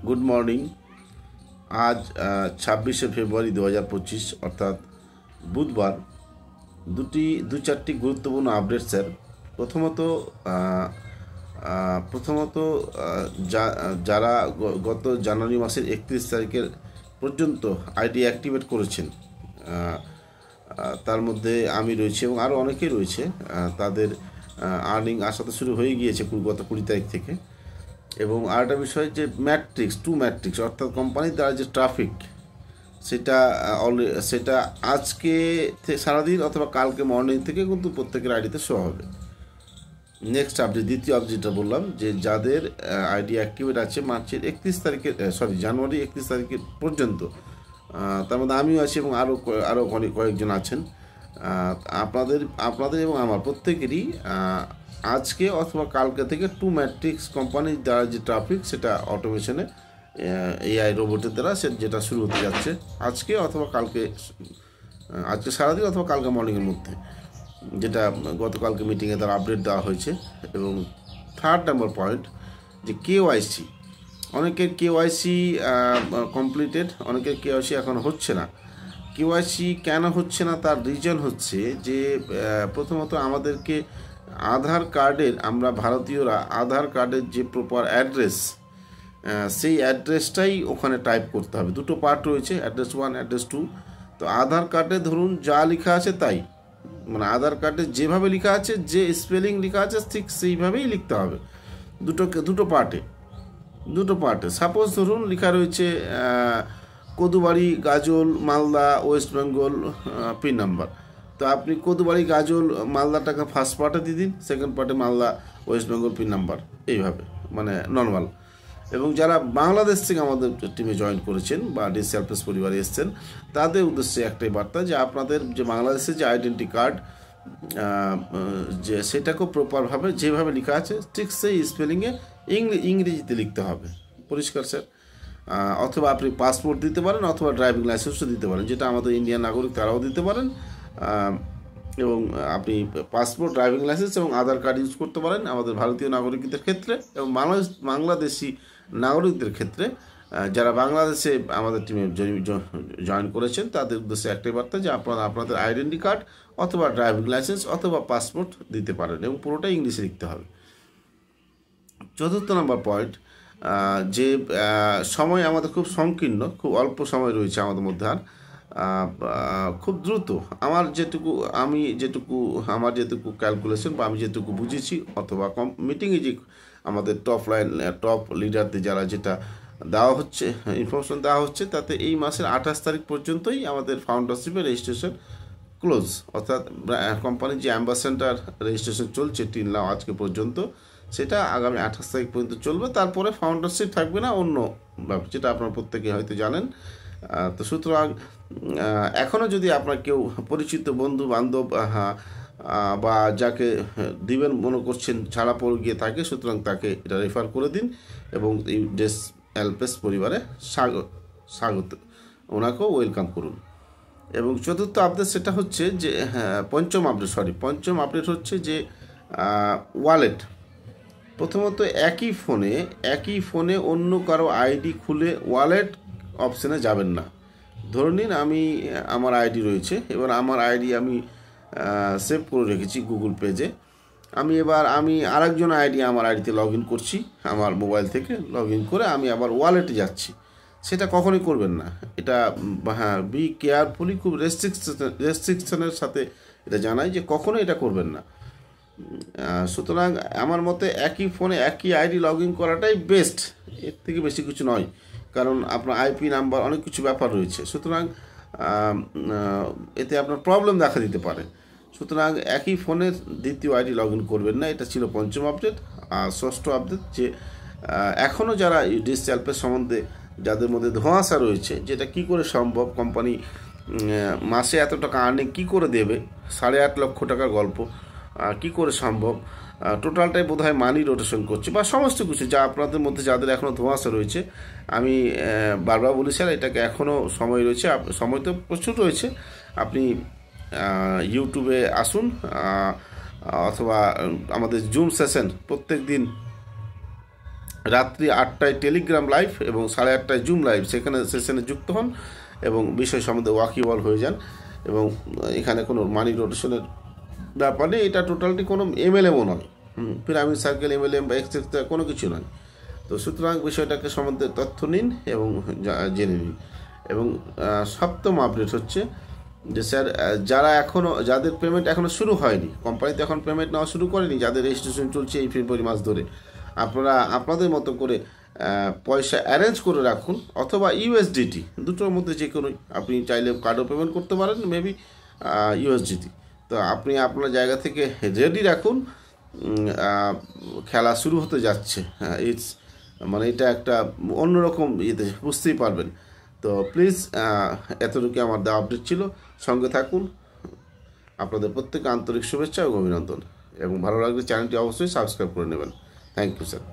Good morning. আজ 26শে ফেব্রুয়ারি 2025 অর্থাৎ বুধবার। দু চারটি গুরুত্বপূর্ণ আপডেট স্যার। প্রথমত প্রথমত যারা গত জানুয়ারি মাসের 31 তারিখের পর্যন্ত আইডি অ্যাক্টিভেট করেছেন, তার মধ্যে আমি রয়েছি এবং আরও অনেকেই রয়েছে, তাদের আর্নিং আসাতে শুরু হয়ে গিয়েছে গত 20 তারিখ থেকে। এবং আরেকটা বিষয় যে টু ম্যাট্রিক্স অর্থাৎ কোম্পানির দ্বারা যে ট্রাফিক, সেটা আজকে সারাদিন অথবা কালকে মর্নিং থেকে কিন্তু প্রত্যেকের আইডিতে শো হবে। নেক্সট আপডেট, দ্বিতীয় আপডেট যেটা বললাম, যে যাদের আইডি অ্যাক্টিভেট আছে মার্চের 31 তারিখের জানুয়ারি 31 তারিখের পর্যন্ত, তার মধ্যে আমিও আছি এবং আরও কয়েকজন আছেন। আপনাদের এবং আমার প্রত্যেকেরই আজকে অথবা কালকে থেকে টু ম্যাট্রিক্স কোম্পানির দ্বারা যে ট্রাফিক, সেটা অটোমেশনে এআই রোবটের দ্বারা যেটা শুরু হতে যাচ্ছে আজকে অথবা কালকে, আজকে সারাদিন অথবা কালকে মর্নিংয়ের মধ্যে, যেটা গতকালকে মিটিংয়ে তার আপডেট দেওয়া হয়েছে। এবং থার্ড নাম্বার পয়েন্ট, যে কেওয়াইসি, অনেকের কেওয়াইসি কমপ্লিটেড, অনেকের কেওয়াইসি এখন হচ্ছে না। কেওয়াইসি কেন হচ্ছে না তার রিজন হচ্ছে যে প্রথমত আমাদেরকে আধার কার্ডের, আমরা ভারতীয়রা আধার কার্ডের যে প্রপার অ্যাড্রেস, সেই অ্যাড্রেসটাই ওখানে টাইপ করতে হবে। দুটো পার্ট রয়েছে, অ্যাড্রেস 1, অ্যাড্রেস 2। তো আধার কার্ডে ধরুন যা লেখা আছে তাই, মানে আধার কার্ডে যেভাবে লেখা আছে, যে স্পেলিং লেখা আছে ঠিক সেইভাবেই লিখতে হবে। দুটো পার্টে সাপোজ ধরুন লেখা রয়েছে Kadubari Gazole Malda West Bengal pin number, তো আপনি কদুবাড়ি গাজল মালদাটাকে ফার্স্ট পার্টে দিয়ে দিন, সেকেন্ড পার্টে Malda West Bengal pin number, এইভাবে মানে নর্মাল। এবং যারা বাংলাদেশ থেকে আমাদের টিমে জয়েন করেছেন বা ডিসেলফেস পরিবারে এসছেন, তাদের উদ্দেশ্যে একটাই বার্তা, যে আপনাদের যে বাংলাদেশের যে আইডেন্টি কার্ড, যে সেটাকেও প্রপারভাবে যেভাবে লেখা আছে ঠিক সেই স্পেলিংয়ে ইংরেজিতে লিখতে হবে। পরিষ্কার স্যার? অথবা আপনি পাসপোর্ট দিতে পারেন অথবা ড্রাইভিং লাইসেন্সও দিতে পারেন, যেটা আমাদের ইন্ডিয়ান নাগরিক তারাও দিতে পারেন। এবং আপনি পাসপোর্ট, ড্রাইভিং লাইসেন্স এবং আধার কার্ড ইউজ করতে পারেন আমাদের ভারতীয় নাগরিকদের ক্ষেত্রে। এবং বাংলাদেশি নাগরিকদের ক্ষেত্রে, যারা বাংলাদেশে আমাদের টিমে জয়েন করেছেন, তাদের উদ্দেশ্যে একটাই বার্তা, যে আপনারা আপনাদের আইডেন্টি কার্ড অথবা ড্রাইভিং লাইসেন্স অথবা পাসপোর্ট দিতে পারেন এবং পুরোটাই ইংলিশে লিখতে হবে। চতুর্থ নম্বর পয়েন্ট, যে সময় আমাদের খুব সংকীর্ণ, খুব অল্প সময় রয়েছে আমাদের মধ্যে, আর খুব দ্রুত আমার যেটুকু ক্যালকুলেশন বা আমি যেটুকু বুঝেছি, অথবা মিটিংয়ে যে আমাদের টপ লিডারদের যারা যেটা দেওয়া হচ্ছে, ইনফরমেশন দেওয়া হচ্ছে, তাতে এই মাসের 28 তারিখ পর্যন্তই আমাদের ফাউন্ডারশিপের রেজিস্ট্রেশন ক্লোজ। অর্থাৎ কোম্পানির যে অ্যাম্বাসেডর রেজিস্ট্রেশন চলছে 3 লাখ আজকে পর্যন্ত, সেটা আগামী 28 তারিখ পর্যন্ত চলবে। তারপরে ফাউন্ডারশিপ থাকবে না, অন্য ব্যাপার, যেটা আপনারা প্রত্যেকে হয়তো জানেন। তো সুতরাং এখনও যদি আপনার কেউ পরিচিত বন্ধু বান্ধব বা যাকে দিবেন মনে করছেন ছাড়া পড়ে গিয়ে থাকে, সুতরাং তাকে এটা রেফার করে দিন এবং এই ডিসেলফেস পরিবারে স্বাগত, ওনাকেও ওয়েলকাম করুন। এবং চতুর্থ আপডেট সেটা হচ্ছে যে পঞ্চম আপডেট হচ্ছে যে ওয়ালেট। প্রথমত একই ফোনে অন্য কারো আইডি খুলে ওয়ালেট অপশানে যাবেন না। ধরে নিন আমার আইডি রয়েছে, এবার আমার আইডি আমি সেভ করে রেখেছি গুগল পেজে। আমি আরেকজন আমার আইডিতে লগ ইন করছি, আমার মোবাইল থেকে লগ ইন করে আমি আবার ওয়ালেটে যাচ্ছি, সেটা কখনোই করবেন না। এটা বি কেয়ারফুলি, খুব রেস্ট্রিকশনের সাথে এটা জানাই যে কখনোই এটা করবেন না। সুতরাং আমার মতে একই ফোনে একই আইডি লগ ইন করাটাই বেস্ট, এর থেকে বেশি কিছু নয়, কারণ আপনার আইপি নাম্বার অনেক কিছু ব্যাপার রয়েছে। সুতরাং এতে আপনার প্রবলেম দেখা দিতে পারে। সুতরাং একই ফোনে দ্বিতীয় আইডি লগ ইন করবেন না। এটা ছিল পঞ্চম আপডেট। আর ষষ্ঠ আপডেট, যে এখনও যারা ডিসেলফেস সম্বন্ধে যাদের মধ্যে ধোঁয়াশা রয়েছে, যেটা কি করে সম্ভব, কোম্পানি মাসে এত টাকা আর্নিং কী করে দেবে, 8.5 লক্ষ টাকার গল্প, কি করে সম্ভব, টোটালটাই বোধ হয় মানি রোটেশন করছে বা সমস্ত কিছু, যা আপনাদের মধ্যে যাদের এখনও ধোঁয়াশা রয়েছে, আমি বারবার বলি স্যার, এটাকে এখনও সময় রয়েছে, সময় তো প্রচুর রয়েছে। আপনি ইউটিউবে আসুন, অথবা আমাদের জুম সেশন প্রত্যেক দিন রাত্রি 8টায় টেলিগ্রাম লাইভ এবং 8:30টায় জুম লাইভ সেখানে সেশনে যুক্ত হন এবং বিষয় সম্বন্ধে ওয়াকিবল হয়ে যান। এবং এখানে কোনো মানি রোটেশনের ব্যাপার নেই, এটা টোটালটি কোনো এমএলএমও নয়, পিরামিড সার্কেল এমএলএম বা এক্সেট্রা কোনো কিছু নয়। তো সুতরাং বিষয়টাকে সম্বন্ধে তথ্য নিন এবং জেনে নিন। এবং সপ্তম আপডেট হচ্ছে যে স্যার, যারা এখনও যাদের পেমেন্ট এখনও শুরু হয়নি, কোম্পানিতে এখন পেমেন্ট নেওয়া শুরু করেনি, যাদের রেজিস্ট্রেশন চলছে এই ফেব্রুয়ারি মাস ধরে, আপনারা আপনাদের মতো করে পয়সা অ্যারেঞ্জ করে রাখুন, অথবা ইউএসডিটি, দুটোর মধ্যে যে কোনো, আপনি চাইলে কার্ডও পেমেন্ট করতে পারেন, মেবি ইউএসডিটি। তো আপনি আপনার জায়গা থেকে রেডি রাখুন, খেলা শুরু হতে যাচ্ছে। ইটস মানে এটা একটা অন্যরকম ইয়েতে বুঝতেই পারবেন। তো প্লিজ এতটুকু আমার দেওয়া আপডেট ছিল, সঙ্গে থাকুন। আপনাদের প্রত্যেকে আন্তরিক শুভেচ্ছা এবং অভিনন্দন, এবং ভালো লাগলে চ্যানেলটি অবশ্যই সাবস্ক্রাইব করে নেবেন। Thank you sir.